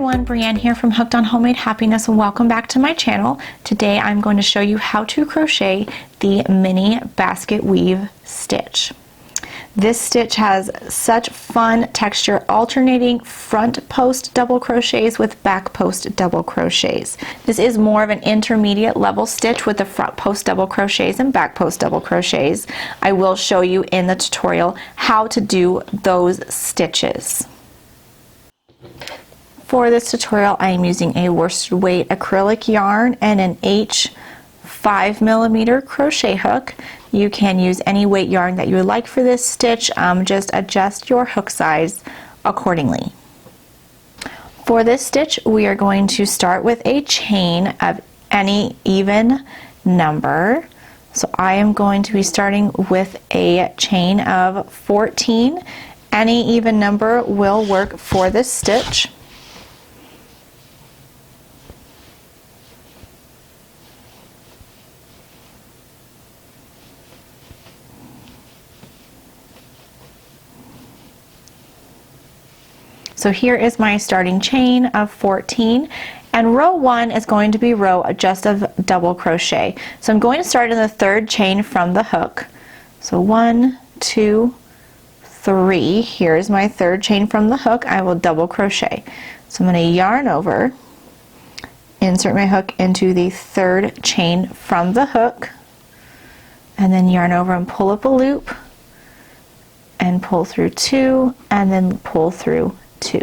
everyone, Brienne here from Hooked on Homemade Happiness, and welcome back to my channel. Today I'm going to show you how to crochet the mini basket weave stitch. This stitch has such fun texture, alternating front post double crochets with back post double crochets. This is more of an intermediate level stitch with the front post double crochets and back post double crochets. I will show you in the tutorial how to do those stitches. For this tutorial, I am using a worsted weight acrylic yarn and an H 5mm crochet hook. You can use any weight yarn that you would like for this stitch, just adjust your hook size accordingly. For this stitch, we are going to start with a chain of any even number. So I am going to be starting with a chain of 14. Any even number will work for this stitch. So here is my starting chain of 14, and row 1 is going to be row just of double crochet. So I'm going to start in the third chain from the hook. So 1, 2, 3. Here's my third chain from the hook. I will double crochet. So I'm going to yarn over, insert my hook into the third chain from the hook, and then yarn over and pull up a loop and pull through 2, and then pull through 2.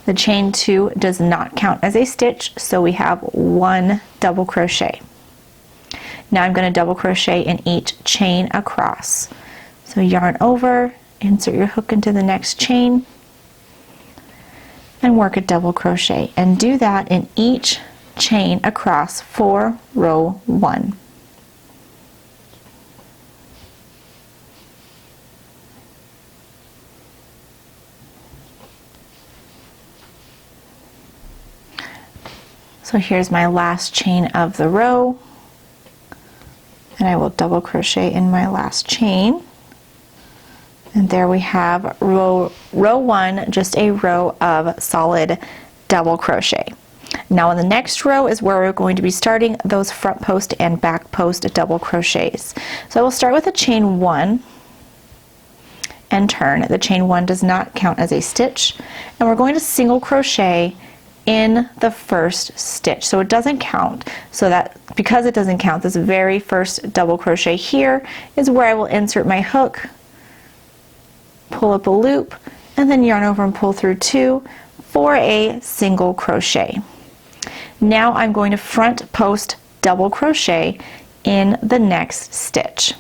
The chain 2 does not count as a stitch, so we have 1 double crochet. Now I'm going to double crochet in each chain across. So yarn over, insert your hook into the next chain, and work a double crochet, and do that in each chain across for row 1. So here's my last chain of the row, and I will double crochet in my last chain, and there we have row 1, just a row of solid double crochet. Now in the next row is where we're going to be starting those front post and back post double crochets. So I will start with a chain 1 and turn. The chain 1 does not count as a stitch, and we're going to single crochet in the first stitch, so it doesn't count. So that because it doesn't count, this very first double crochet here is where I will insert my hook, pull up a loop, and then yarn over and pull through 2 for a single crochet. Now I'm going to front post double crochet in the next stitch.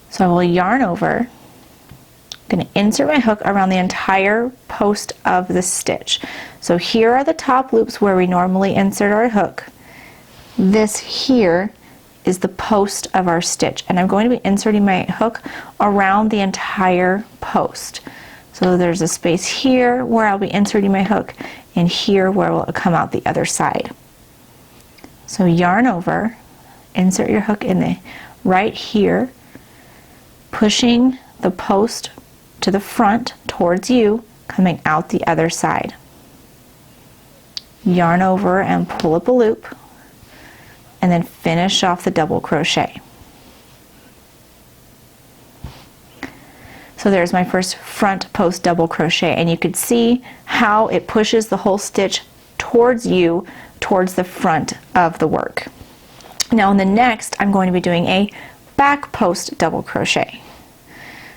So I will yarn over, going to insert my hook around the entire post of the stitch. So here are the top loops where we normally insert our hook. This here is the post of our stitch, and I'm going to be inserting my hook around the entire post. So there's a space here where I'll be inserting my hook, and here where it will come out the other side. So yarn over, insert your hook in the right here, pushing the post to the front towards you, coming out the other side. Yarn over and pull up a loop, and then finish off the double crochet. So there's my first front post double crochet, and you could see how it pushes the whole stitch towards you, towards the front of the work. Now in the next, I'm going to be doing a back post double crochet.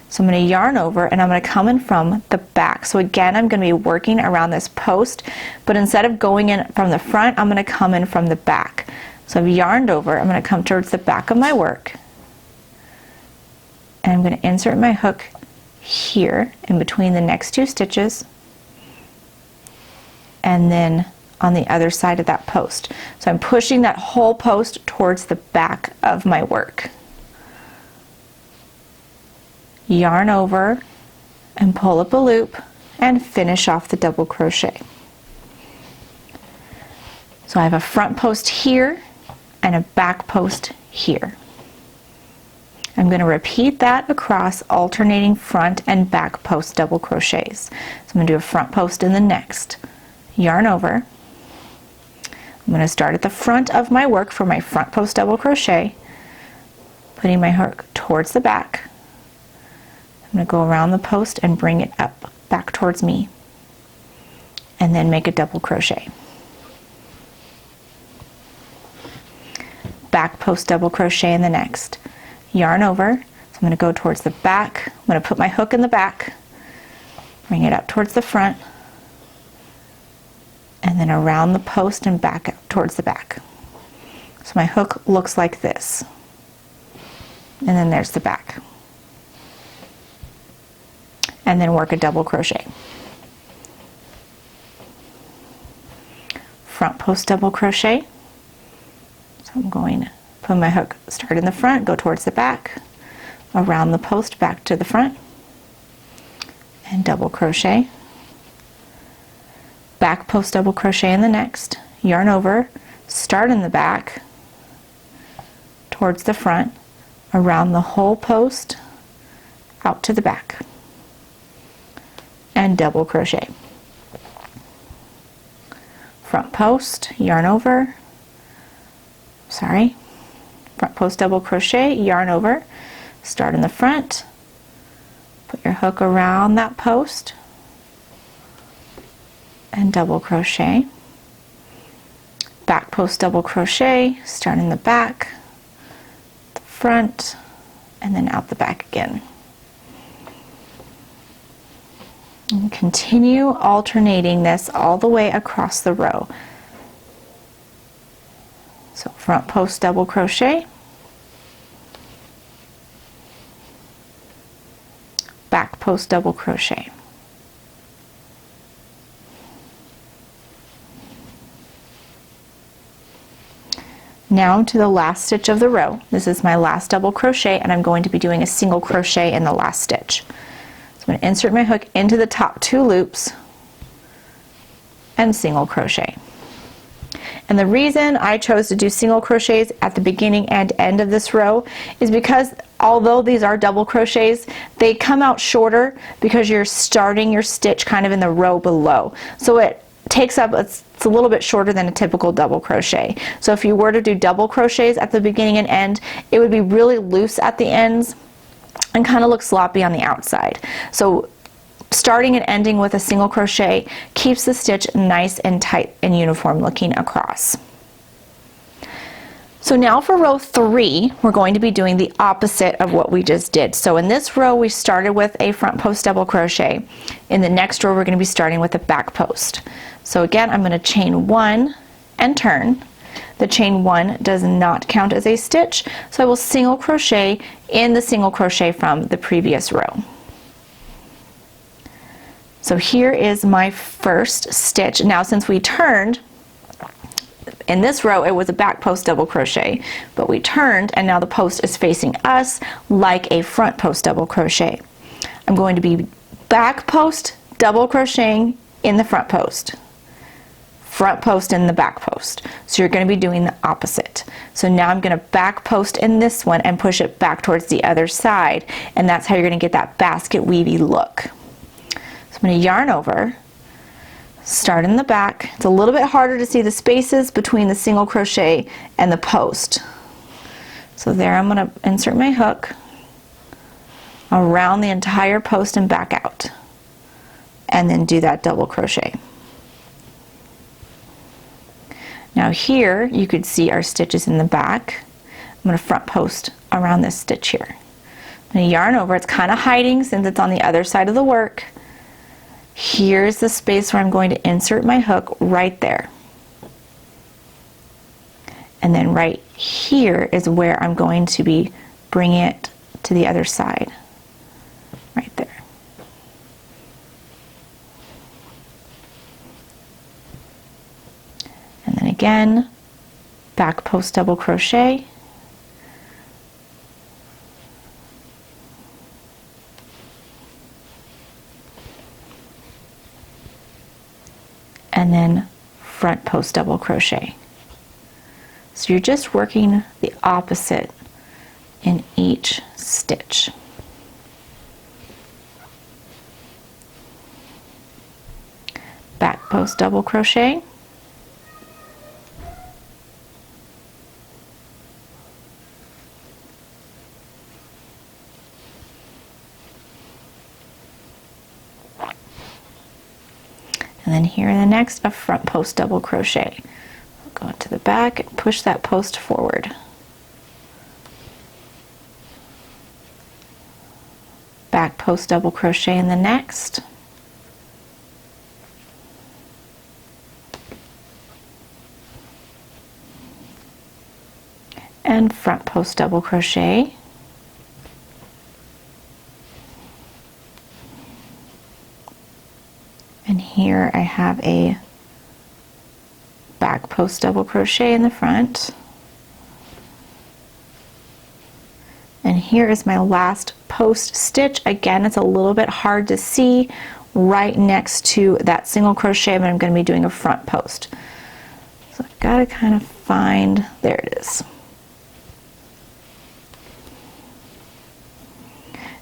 So I'm going to yarn over, and I'm going to come in from the back. So again, I'm going to be working around this post, but instead of going in from the front, I'm going to come in from the back. So I've yarned over, I'm going to come towards the back of my work, and I'm going to insert my hook here in between the next 2 stitches, and then on the other side of that post. So I'm pushing that whole post towards the back of my work. Yarn over and pull up a loop and finish off the double crochet. So I have a front post here and a back post here. I'm going to repeat that across alternating front and back post double crochets. So I'm going to do a front post in the next. Yarn over. I'm going to start at the front of my work for my front post double crochet, putting my hook towards the back. I'm going to go around the post and bring it up back towards me, and then make a double crochet. Back post double crochet in the next. Yarn over. So I'm going to go towards the back. I'm going to put my hook in the back, bring it up towards the front, and then around the post and back up towards the back. So my hook looks like this, and then there's the back, and then work a double crochet. Front post double crochet. So I'm going to put my hook, start in the front, go towards the back, around the post, back to the front, and double crochet. Back post double crochet in the next. Yarn over, start in the back, towards the front, around the whole post, out to the back, and double crochet. Front post, yarn over, front post double crochet, yarn over, start in the front, put your hook around that post, and double crochet. Back post double crochet, start in the back, the front, and then out the back again. And continue alternating this all the way across the row. So front post double crochet, back post double crochet. Now to the last stitch of the row. This is my last double crochet, and I'm going to be doing a single crochet in the last stitch. So I'm going to insert my hook into the top 2 loops and single crochet. And the reason I chose to do single crochets at the beginning and end of this row is because although these are double crochets, they come out shorter because you're starting your stitch kind of in the row below. So it takes up, it's a little bit shorter than a typical double crochet. So if you were to do double crochets at the beginning and end, it would be really loose at the ends and kind of look sloppy on the outside. So starting and ending with a single crochet keeps the stitch nice and tight and uniform looking across. So now for row 3, we're going to be doing the opposite of what we just did. So in this row we started with a front post double crochet. In the next row we're going to be starting with a back post. So again, I'm going to chain 1 and turn. The chain 1 does not count as a stitch, so I will single crochet in the single crochet from the previous row. So here is my first stitch. Now since we turned, in this row it was a back post double crochet, but we turned and now the post is facing us like a front post double crochet. I'm going to be back post double crocheting in the front post in the back post. So you're going to be doing the opposite. So now I'm going to back post in this one and push it back towards the other side, and that's how you're going to get that basket weavy look. So I'm going to yarn over, start in the back. It's a little bit harder to see the spaces between the single crochet and the post. So there I'm going to insert my hook around the entire post and back out, and then do that double crochet. Now here you could see our stitches in the back. I'm going to front post around this stitch here. I'm going to yarn over. It's kind of hiding since it's on the other side of the work. Here's the space where I'm going to insert my hook right there. And then right here is where I'm going to be bringing it to the other side. Right there. And then again, back post double crochet, and then front post double crochet. So you're just working the opposite in each stitch. Back post double crochet, and then here in the next, a front post double crochet. Go into the back and push that post forward. Back post double crochet in the next. And front post double crochet. And here I have a back post double crochet in the front. And here is my last post stitch. Again, it's a little bit hard to see right next to that single crochet, but I'm going to be doing a front post. So I've got to kind of find, there it is.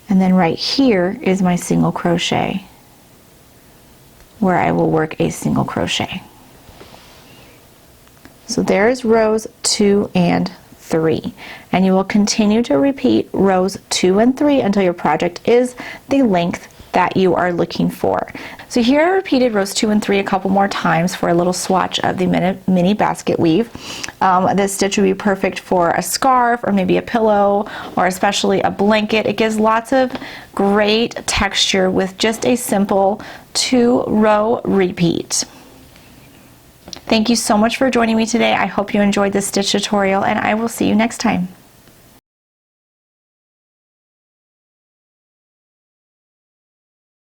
And then right here is my single crochet, where I will work a single crochet. So there's rows 2 and 3, and you will continue to repeat rows 2 and 3 until your project is the length that you are looking for. So here I repeated rows 2 and 3 a couple more times for a little swatch of the mini basket weave. This stitch would be perfect for a scarf or maybe a pillow or especially a blanket. It gives lots of great texture with just a simple 2-row repeat. Thank you so much for joining me today. I hope you enjoyed this stitch tutorial, and I will see you next time.